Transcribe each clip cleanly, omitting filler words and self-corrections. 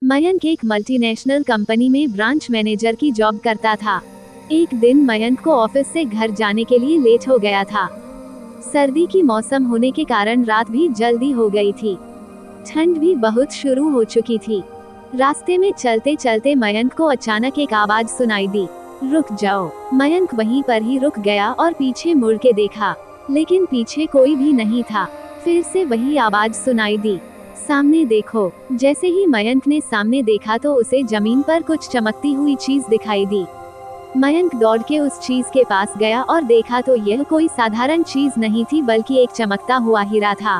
मयंक एक multinational company में branch manager की जॉब करता था। एक दिन मयंक को ऑफिस से घर जाने के लिए लेट हो गया था। सर्दी की मौसम होने के कारण रात भी जल्दी हो गई थी। ठंड भी बहुत शुरू हो चुकी थी। रास्ते में चलते चलते मयंक को अचानक एक आवाज सुनाई दी, रुक जाओ। मयंक वहीं पर ही रुक गया और पीछे मुड़ के देखा, लेकिन पीछे कोई भी नहीं था। फिर से वही आवाज सुनाई दी, सामने देखो। जैसे ही मयंक ने सामने देखा तो उसे जमीन पर कुछ चमकती हुई चीज दिखाई दी। मयंक दौड़ के उस चीज के पास गया और देखा तो यह कोई साधारण चीज नहीं थी, बल्कि एक चमकता हुआ हीरा था।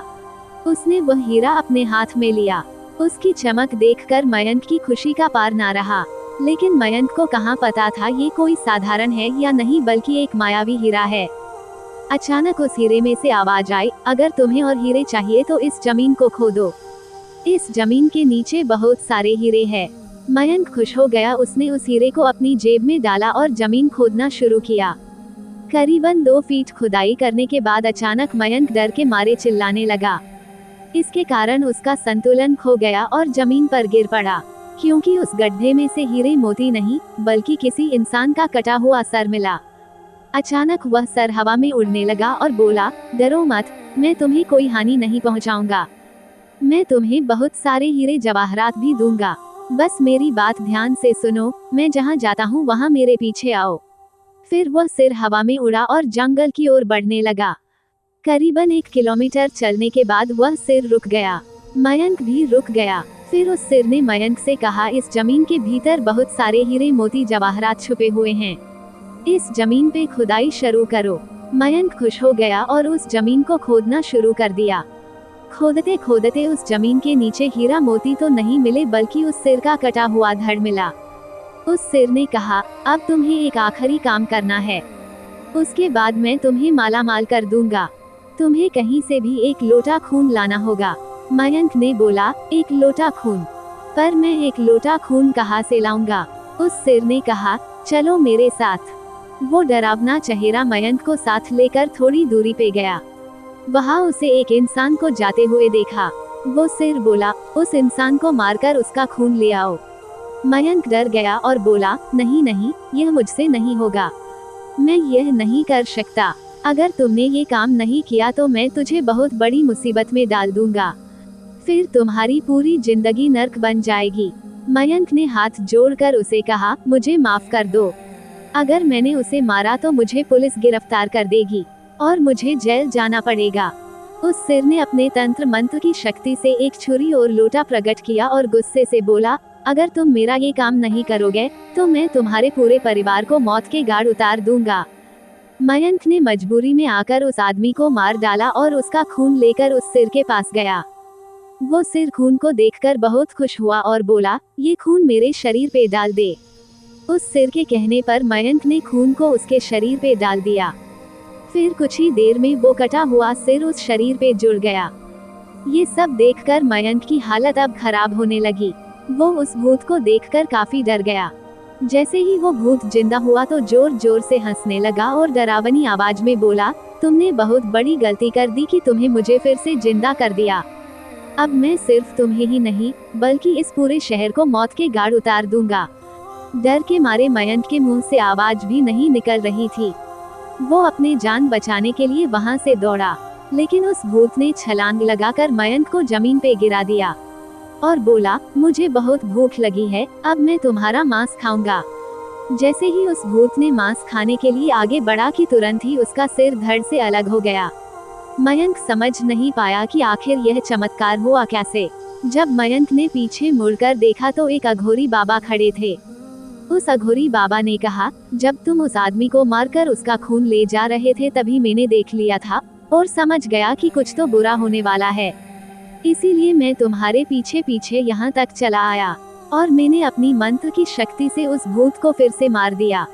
उसने वह हीरा अपने हाथ में लिया। उसकी चमक देखकर मयंक की खुशी का पार ना रहा। लेकिन मयंक को कहाँ पता था ये कोई साधारण है या नहीं, बल्कि एक मायावी हीरा है। अचानक उस हीरे में से आवाज आई, अगर तुम्हें और हीरे चाहिए तो इस जमीन को खोदो। इस जमीन के नीचे बहुत सारे हीरे हैं। मयंक खुश हो गया। उसने उस हीरे को अपनी जेब में डाला और जमीन खोदना शुरू किया। करीबन 2 फीट खुदाई करने के बाद अचानक मयंक डर के मारे चिल्लाने लगा। इसके कारण उसका संतुलन खो गया और जमीन पर गिर पड़ा, क्योंकि उस गड्ढे में से हीरे मोती नहीं, बल्कि किसी इंसान का कटा हुआ सर मिला। अचानक वह सर हवा में उड़ने लगा और बोला, डरो मत, मैं तुम्हें कोई हानि नहीं पहुंचाऊंगा। मैं तुम्हें बहुत सारे हीरे जवाहरात भी दूंगा। बस मेरी बात ध्यान से सुनो, मैं जहाँ जाता हूँ वहाँ मेरे पीछे आओ। फिर वह सिर हवा में उड़ा और जंगल की ओर बढ़ने लगा। करीबन 1 किलोमीटर चलने के बाद वह सिर रुक गया। मयंक भी रुक गया। फिर उस सिर ने मयंक से कहा, इस जमीन के भीतर बहुत सारे हीरे मोती जवाहरात छुपे हुए हैं। इस जमीन पे खुदाई शुरू करो। मयंक खुश हो गया और उस जमीन को खोदना शुरू कर दिया। खोदते खोदते उस जमीन के नीचे हीरा मोती तो नहीं मिले, बल्कि उस सिर का कटा हुआ धड़ मिला। उस सिर ने कहा, अब तुम्हें एक आखिरी काम करना है, उसके बाद मैं तुम्हें माला माल कर दूंगा। तुम्हें कहीं से भी 1 लोटा खून लाना होगा। मयंक ने बोला, 1 लोटा खून? पर मैं 1 लोटा खून कहाँ से लाऊंगा? उस सिर ने कहा, चलो मेरे साथ। वो डरावना चेहरा मयंक को साथ लेकर थोड़ी दूरी पे गया। वहाँ उसे एक इंसान को जाते हुए देखा। वो सिर बोला, उस इंसान को मारकर उसका खून ले आओ। मयंक डर गया और बोला, नहीं नहीं, यह मुझसे नहीं होगा। मैं यह नहीं कर सकता। अगर तुमने ये काम नहीं किया तो मैं तुझे बहुत बड़ी मुसीबत में डाल दूंगा। फिर तुम्हारी पूरी जिंदगी नर्क बन जाएगी। मयंक ने हाथ जोड़कर उसे कहा, मुझे माफ कर दो। अगर मैंने उसे मारा तो मुझे पुलिस गिरफ्तार कर देगी और मुझे जेल जाना पड़ेगा। उस सिर ने अपने तंत्र मंत्र की शक्ति से एक छुरी और लोटा प्रकट किया और गुस्से से बोला, अगर तुम मेरा ये काम नहीं करोगे तो मैं तुम्हारे पूरे परिवार को मौत के घाट उतार दूंगा। मयंक ने मजबूरी में आकर उस आदमी को मार डाला और उसका खून लेकर उस सिर के पास गया। वो सिर खून को देखकर बहुत खुश हुआ और बोला, ये खून मेरे शरीर पे डाल दे। उस सिर के कहने पर मयंक ने खून को उसके शरीर पे डाल दिया। फिर कुछ ही देर में वो कटा हुआ सिर उस शरीर पे जुड़ गया। ये सब देखकर मयंक की हालत अब खराब होने लगी। वो उस भूत को देखकर काफी डर गया। जैसे ही वो भूत जिंदा हुआ तो जोर जोर से हंसने लगा और डरावनी आवाज में बोला, तुमने बहुत बड़ी गलती कर दी कि तुम्हें मुझे फिर से जिंदा कर दिया। अब मैं सिर्फ तुम्हें ही नहीं, बल्कि इस पूरे शहर को मौत के घाट उतार दूंगा। डर के मारे मयंक के मुंह से आवाज भी नहीं निकल रही थी। वो अपनी जान बचाने के लिए वहां से दौड़ा, लेकिन उस भूत ने छलांग लगाकर मयंक को जमीन पे गिरा दिया और बोला, मुझे बहुत भूख लगी है, अब मैं तुम्हारा मांस खाऊंगा। जैसे ही उस भूत ने मांस खाने के लिए आगे बढ़ा कि तुरंत ही उसका सिर धड़ से अलग हो गया। मयंक समझ नहीं पाया कि आखिर यह चमत्कार हुआ कैसे। जब मयंक ने पीछे मुड़कर देखा तो एक अघोरी बाबा खड़े थे। उस अघोरी बाबा ने कहा, जब तुम उस आदमी को मारकर उसका खून ले जा रहे थे तभी मैंने देख लिया था और समझ गया कि कुछ तो बुरा होने वाला है। इसीलिए मैं तुम्हारे पीछे पीछे यहाँ तक चला आया और मैंने अपनी मंत्र की शक्ति से उस भूत को फिर से मार दिया।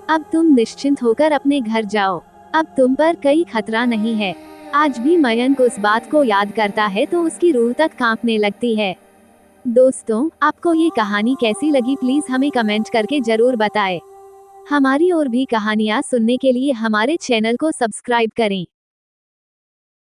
अब तुम निश्चिंत होकर अपने घर जाओ। अब तुम पर कोई खतरा नहीं है। आज भी मयंक उस बात को याद करता है तो उसकी रूह तक कांपने लगती है। दोस्तों, आपको ये कहानी कैसी लगी प्लीज हमें कमेंट करके जरूर बताएं। हमारी और भी कहानियाँ सुनने के लिए हमारे चैनल को सब्सक्राइब करें।